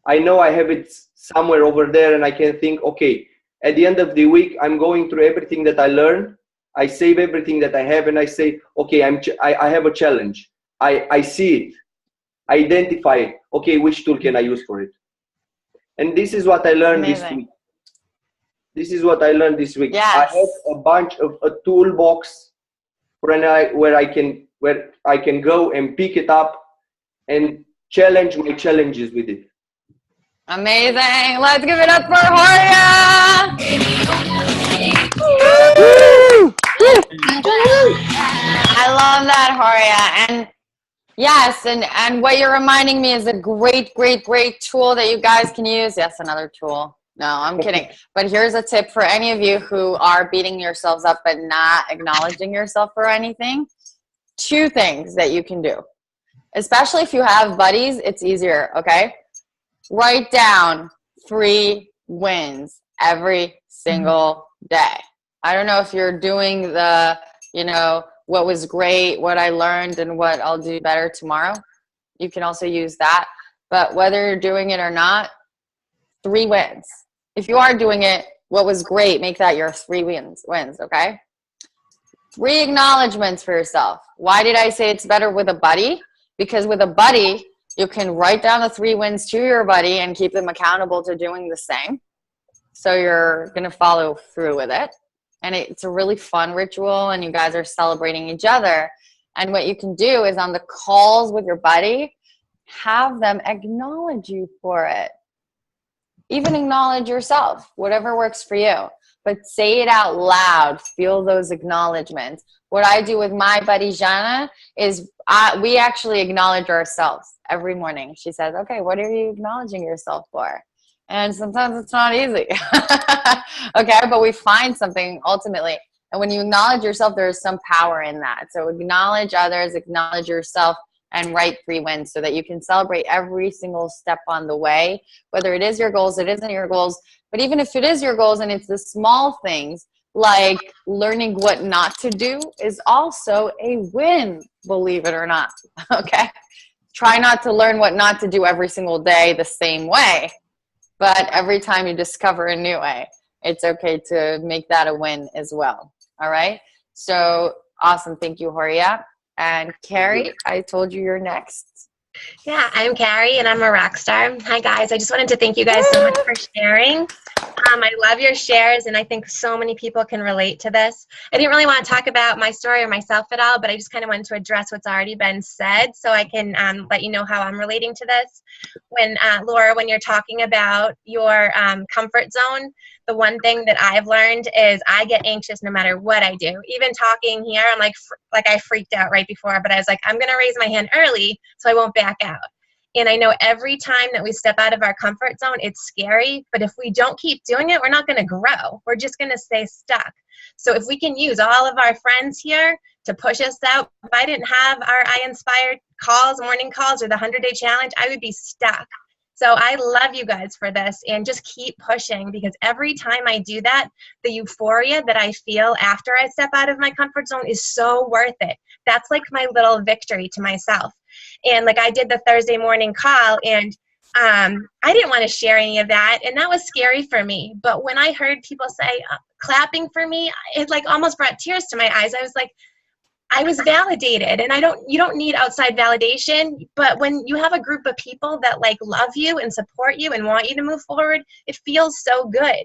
I know I have it somewhere over there and I can think, okay, at the end of the week, I'm going through everything that I learned. I save everything that I have and I say, okay, I have a challenge. I see it. I identify it. Okay, which tool can I use for it? And this is what I learned this week. This is what I learned this week. Yes. I have a bunch of a toolbox where I can go and pick it up and challenge my challenges with it. Amazing. Let's give it up for Horia. I love that, Horia. And yes, and what you're reminding me is a great tool that you guys can use. Yes, another tool. No, I'm kidding. But here's a tip for any of you who are beating yourselves up but not acknowledging yourself for anything. 2 things that you can do. Especially if you have buddies, it's easier, okay? Write down 3 wins every single day. I don't know if you're doing the, what was great, what I learned, and what I'll do better tomorrow. You can also use that. But whether you're doing it or not, 3 wins. If you are doing it, what was great, make that your 3 wins, okay? 3 acknowledgements for yourself. Why did I say it's better with a buddy? Because with a buddy, you can write down the 3 wins to your buddy and keep them accountable to doing the same. So you're going to follow through with it. And it's a really fun ritual, and you guys are celebrating each other. And what you can do is on the calls with your buddy, have them acknowledge you for it. Even acknowledge yourself, whatever works for you. But say it out loud. Feel those acknowledgments. What I do with my buddy Jana is we actually acknowledge ourselves every morning. She says, okay, what are you acknowledging yourself for? And sometimes it's not easy. Okay, but we find something ultimately. And when you acknowledge yourself, there is some power in that. So acknowledge others, acknowledge yourself, and write 3 wins so that you can celebrate every single step on the way, whether it is your goals, it isn't your goals. But even if it is your goals and it's the small things, like learning what not to do is also a win, believe it or not, okay? Try not to learn what not to do every single day the same way, but every time you discover a new way. it's okay to make that a win as well. All right. So awesome. Thank you, Horia. And Carrie, I told you you're next. Yeah, I'm Carrie, and I'm a rock star. Hi, guys. I just wanted to thank you guys so much for sharing. I love your shares, and I think so many people can relate to this. I didn't really want to talk about my story or myself at all, but I just kind of wanted to address what's already been said so I can let you know how I'm relating to this. When, Laura, when you're talking about your comfort zone, the one thing that I've learned is I get anxious no matter what I do. Even talking here, I'm like I freaked out right before, but I was like, I'm going to raise my hand early so I won't back out. And I know every time that we step out of our comfort zone, it's scary, but if we don't keep doing it, we're not going to grow. We're just going to stay stuck. So if we can use all of our friends here to push us out, if I didn't have our iinspire calls, morning calls, or the 100-day challenge, I would be stuck. So I love you guys for this, and just keep pushing, because every time I do that, the euphoria that I feel after I step out of my comfort zone is so worth it. That's like my little victory to myself. And like I did the Thursday morning call, and I didn't want to share any of that, and that was scary for me. But when I heard people say clapping for me, it like almost brought tears to my eyes. I was like, I was validated, and you don't need outside validation, but when you have a group of people that like love you and support you and want you to move forward, it feels so good.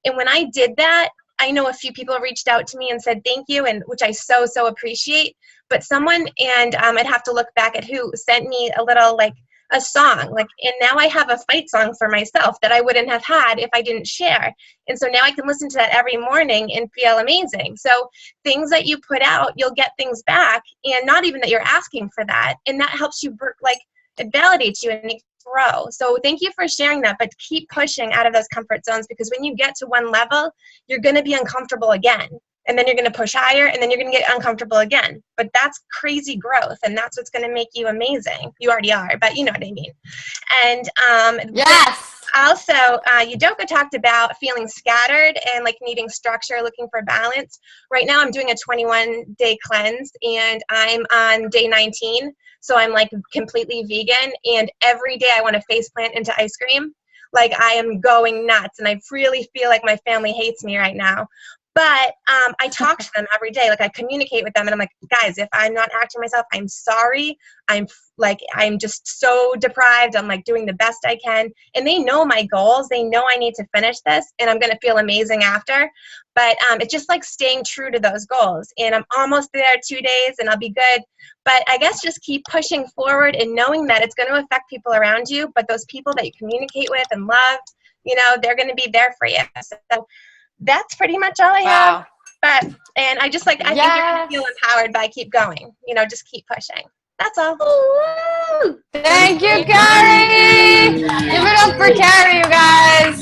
And when I did that, I know a few people reached out to me and said thank you, and which I so appreciate. But someone, and I'd have to look back at who, sent me a little like a song, like, and now I have a fight song for myself that I wouldn't have had if I didn't share. And so now I can listen to that every morning and feel amazing. So things that you put out, you'll get things back, and not even that you're asking for that. And that helps you, like, it validates you and makes you grow. So thank you for sharing that, but keep pushing out of those comfort zones, because when you get to one level, you're going to be uncomfortable again. And then you're going to push higher, and then you're going to get uncomfortable again. But that's crazy growth, and that's what's going to make you amazing. You already are, but you know what I mean. And yes. Also, Yudoka talked about feeling scattered and like needing structure, looking for balance. Right now I'm doing a 21-day cleanse, and I'm on day 19. So I'm like completely vegan, and every day I want to face plant into ice cream. Like I am going nuts, and I really feel like my family hates me right now. But I talk to them every day. Like I communicate with them, and I'm like, guys, if I'm not acting myself, I'm sorry. I'm just so deprived. I'm like doing the best I can. And they know my goals. They know I need to finish this, and I'm going to feel amazing after. But it's just like staying true to those goals. And I'm almost there, 2 days, and I'll be good. But I guess just keep pushing forward and knowing that it's going to affect people around you. But those people that you communicate with and love, you know, they're going to be there for you. So that's pretty much all I have. And I just like, I think you're going to feel empowered by keep going, you know, just keep pushing. That's all. Woo! Thank you, Carrie. Give it up for Carrie, you guys.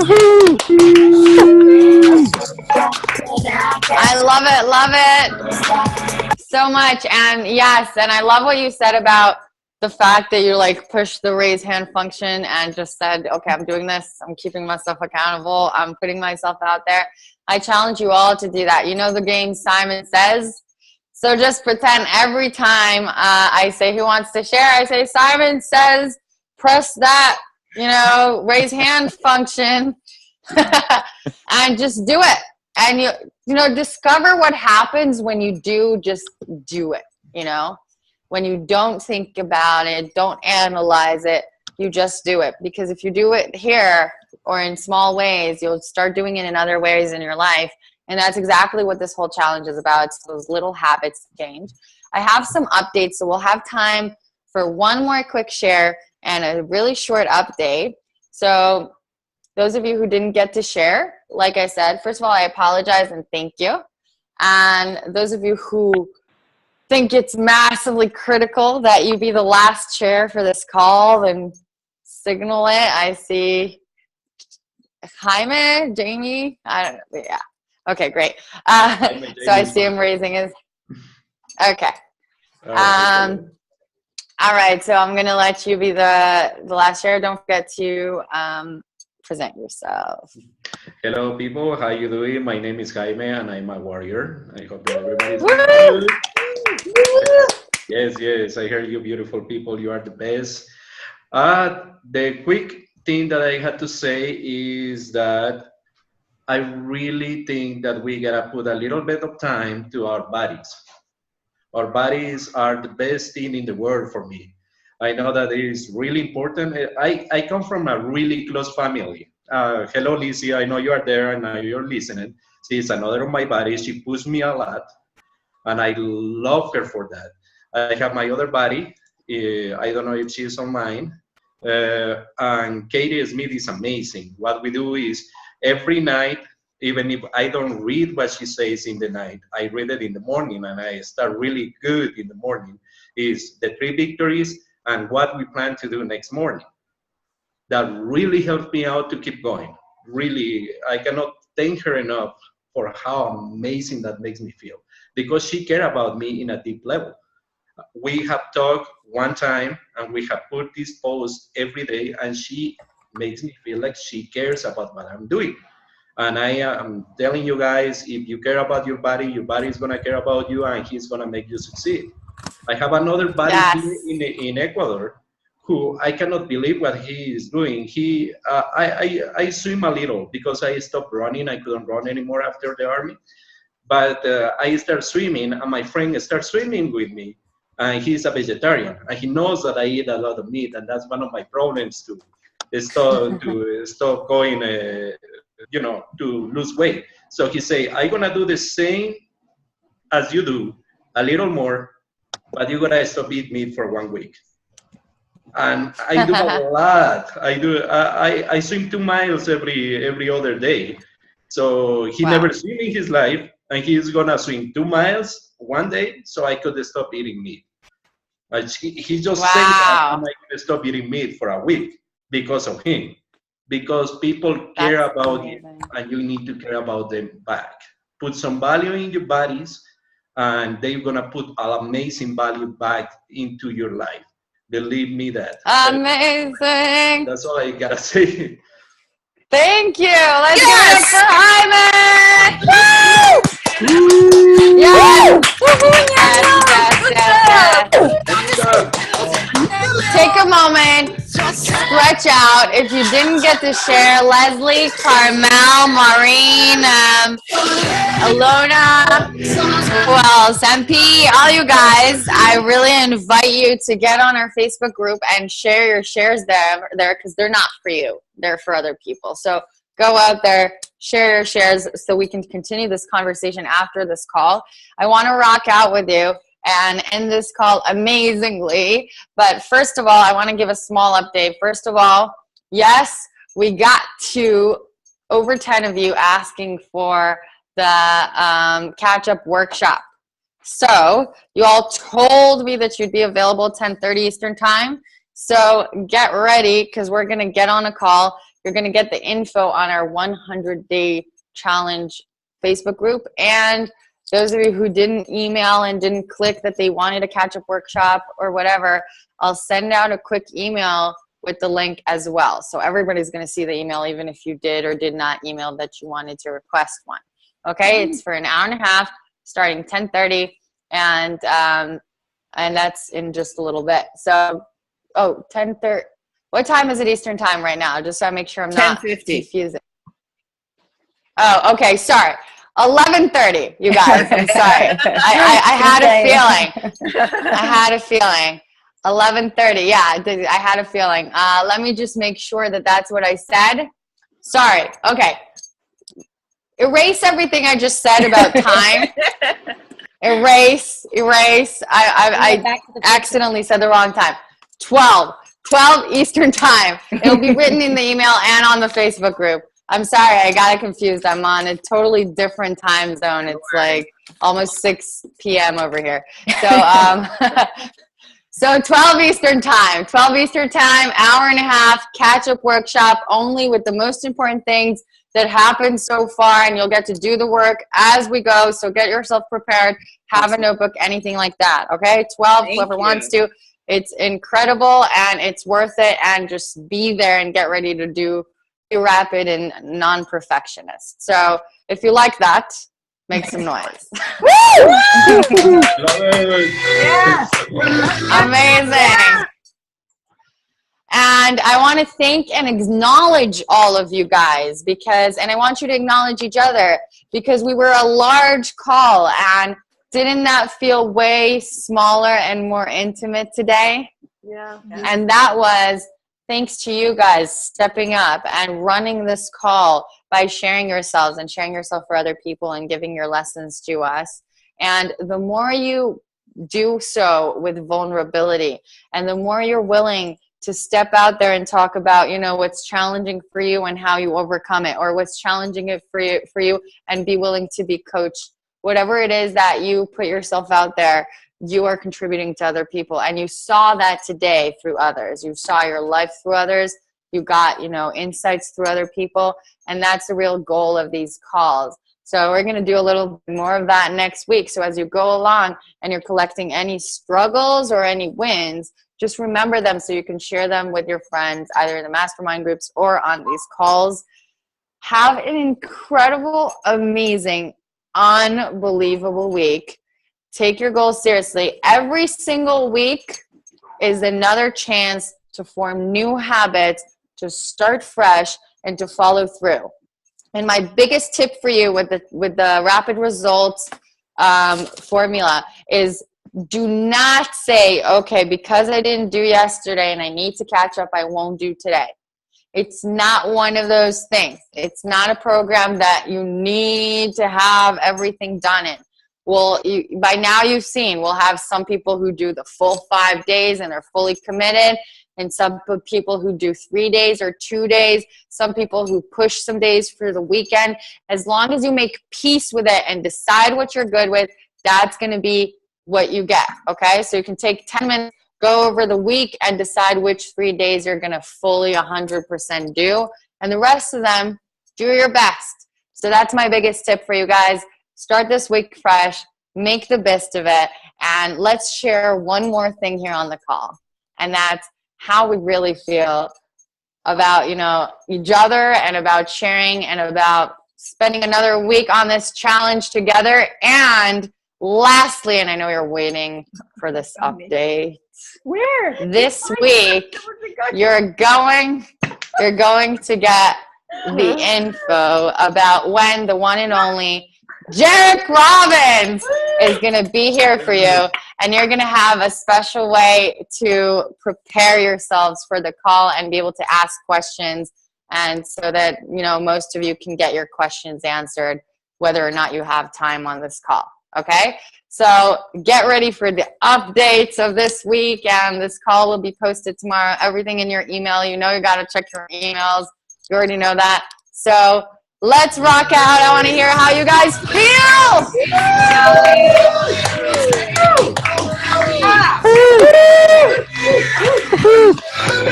I love it so much. And yes, and I love what you said about the fact that you like pushed the raise hand function and just said, okay, I'm doing this. I'm keeping myself accountable. I'm putting myself out there. I challenge you all to do that. You know the game Simon Says? So just pretend every time I say who wants to share, I say Simon Says, press that, you know, raise hand function and just do it. And you know, discover what happens when you just do it, you know? When you don't think about it, don't analyze it, you just do it. Because if you do it here or in small ways, you'll start doing it in other ways in your life. And that's exactly what this whole challenge is about. It's those little habits to change. I have some updates, so we'll have time for one more quick share and a really short update. So those of you who didn't get to share, like I said, first of all, I apologize and thank you. And those of you who think it's massively critical that you be the last share for this call, then signal it. I see Jaime, Jamie, I don't know, yeah. Okay, great. So I see him raising his, okay. All right, so I'm gonna let you be the last share. Don't forget to present yourself. Hello, people. How you doing? My name is Jaime, and I'm a warrior. I hope that everybody's good. Yes, I hear you, beautiful people. You are the best. The quick thing that I had to say is that I really think that we gotta put a little bit of time to our bodies. Our bodies are the best thing in the world for me. I know that it is really important. I come from a really close family. Hello, Lizzie. I know you are there and I know you're listening. She's another of my body. She pushed me a lot, and I love her for that. I have my other body. I don't know if she's on mine. And Katie Smith is amazing. What we do is every night, even if I don't read what she says in the night, I read it in the morning, and I start really good in the morning, is the 3 victories and what we plan to do next morning. That really helped me out to keep going. Really, I cannot thank her enough for how amazing that makes me feel, because she cared about me in a deep level. We have talked one time, and we have put this post every day, and she makes me feel like she cares about what I'm doing. And I am telling you guys, if you care about your body is going to care about you, and he's going to make you succeed. I have another buddy here in Ecuador who I cannot believe what he is doing. I swim a little because I stopped running. I couldn't run anymore after the army. But I start swimming, and my friend starts swimming with me. And he's a vegetarian, and he knows that I eat a lot of meat, and that's one of my problems to stop going, to lose weight. So he say, I'm gonna do the same as you do, a little more, but you gotta stop eating meat for 1 week. And I do a lot. I swim 2 miles every other day. So he never swim in his life, and he's gonna swim 2 miles one day so I could stop eating meat. He just said that, and I could stop eating meat for a week because of him. Because people care about you, and you need to care about them back. Put some value in your bodies, and they're gonna put an amazing value back into your life. Believe me that. Amazing. That's all I gotta say. Thank you. Let's give it up for Hyman. Woo! Yes. Take a moment, stretch out. If you didn't get to share, Leslie, Carmel, Maureen, Alona, who else? MP, all you guys, I really invite you to get on our Facebook group and share your shares there because they're not for you. They're for other people. So go out there, share your shares so we can continue this conversation after this call. I want to rock out with you and end this call amazingly. But first of all, I want to give a small update. First of all, yes, we got to over 10 of you asking for the catch-up workshop. So you all told me that you'd be available 10:30 Eastern time. So get ready because we're going to get on a call. You're going to get the info on our 100-day challenge Facebook group. And those of you who didn't email and didn't click that they wanted a catch-up workshop or whatever, I'll send out a quick email with the link as well. So everybody's going to see the email, even if you did or did not email that you wanted to request one. Okay, it's for an hour and a half, starting 10:30, and that's in just a little bit. So, 10:30. What time is it Eastern time right now? Just so I make sure I'm not confusing. Oh, okay, sorry. 11:30, you guys. I'm sorry. I had a feeling. I had a feeling. 11:30. Yeah, I had a feeling. Let me just make sure that that's what I said. Sorry. Okay. Erase everything I just said about time. Erase. I accidentally said the wrong time. 12 Eastern time. It'll be written in the email and on the Facebook group. I'm sorry, I got it confused. I'm on a totally different time zone. It's like almost 6 p.m. over here. So, so 12 Eastern time. 12 Eastern time, hour and a half, catch-up workshop, only with the most important things that happened so far, and you'll get to do the work as we go. So get yourself prepared. Have a notebook, anything like that. Okay, 12, whoever wants to. It's incredible, and it's worth it. And just be there and get ready to do rapid and non-perfectionist. So if you like that, make some noise. Woo! Yes. Amazing. And I want to thank and acknowledge all of you guys and I want you to acknowledge each other because we were a large call, and didn't that feel way smaller and more intimate today? Yeah. And that was thanks to you guys stepping up and running this call by sharing yourselves and sharing yourself for other people and giving your lessons to us. And the more you do so with vulnerability, and the more you're willing to step out there and talk about, what's challenging for you and how you overcome it, or what's challenging it for you and be willing to be coached. Whatever it is that you put yourself out there, you are contributing to other people. And you saw that today through others. You saw your life through others. You got, insights through other people. And that's the real goal of these calls. So we're going to do a little more of that next week. So as you go along and you're collecting any struggles or any wins, just remember them so you can share them with your friends, either in the mastermind groups or on these calls. Have an incredible, amazing, unbelievable week. Take your goals seriously. Every single week is another chance to form new habits, to start fresh, and to follow through. And my biggest tip for you with the rapid results formula is do not say, okay, because I didn't do yesterday and I need to catch up, I won't do today. It's not one of those things. It's not a program that you need to have everything done in. Well, by now you've seen, we'll have some people who do the full 5 days and they're fully committed, and some people who do 3 days or 2 days, some people who push some days for the weekend. As long as you make peace with it and decide what you're good with, that's going to be what you get, okay? So you can take 10 minutes, go over the week, and decide which 3 days you're going to fully 100% do, and the rest of them, do your best. So that's my biggest tip for you guys. Start this week fresh, make the best of it, and let's share one more thing here on the call, and that's how we really feel about, each other, and about sharing, and about spending another week on this challenge together. And lastly, and I know you're waiting for this update. Where? This week, you're going to get the info about when the one and only Jairek Robbins is going to be here for you, and you're going to have a special way to prepare yourselves for the call and be able to ask questions, and so that, most of you can get your questions answered whether or not you have time on this call. Okay? So get ready for the updates of this week, and this call will be posted tomorrow. Everything in your email. You got to check your emails. You already know that. So let's rock out. I want to hear how you guys feel.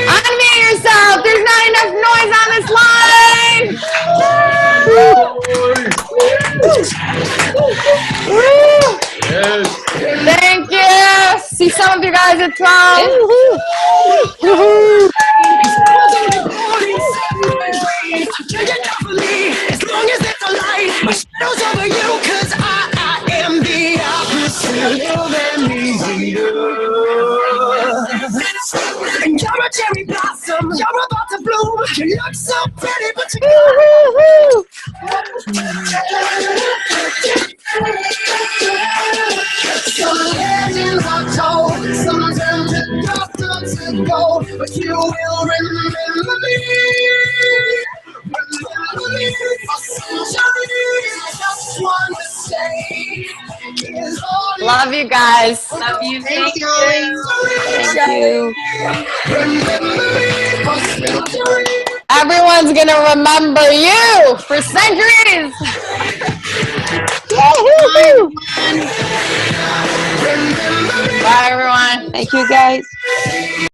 Unmute yourself. There's not enough noise on this line. Thank you. See some of you guys at 12. As long as it's a light, my shadow's over you, 'cause I am the opposite of amnesia. And you're a cherry blossom, you're about to bloom. You look so pretty, but you some legends are told, some turn to dust to gold, but you will remember me. Love you guys. Love you. Thank you. Thank you. Everyone's gonna remember you for centuries. Bye, everyone. Thank you, guys.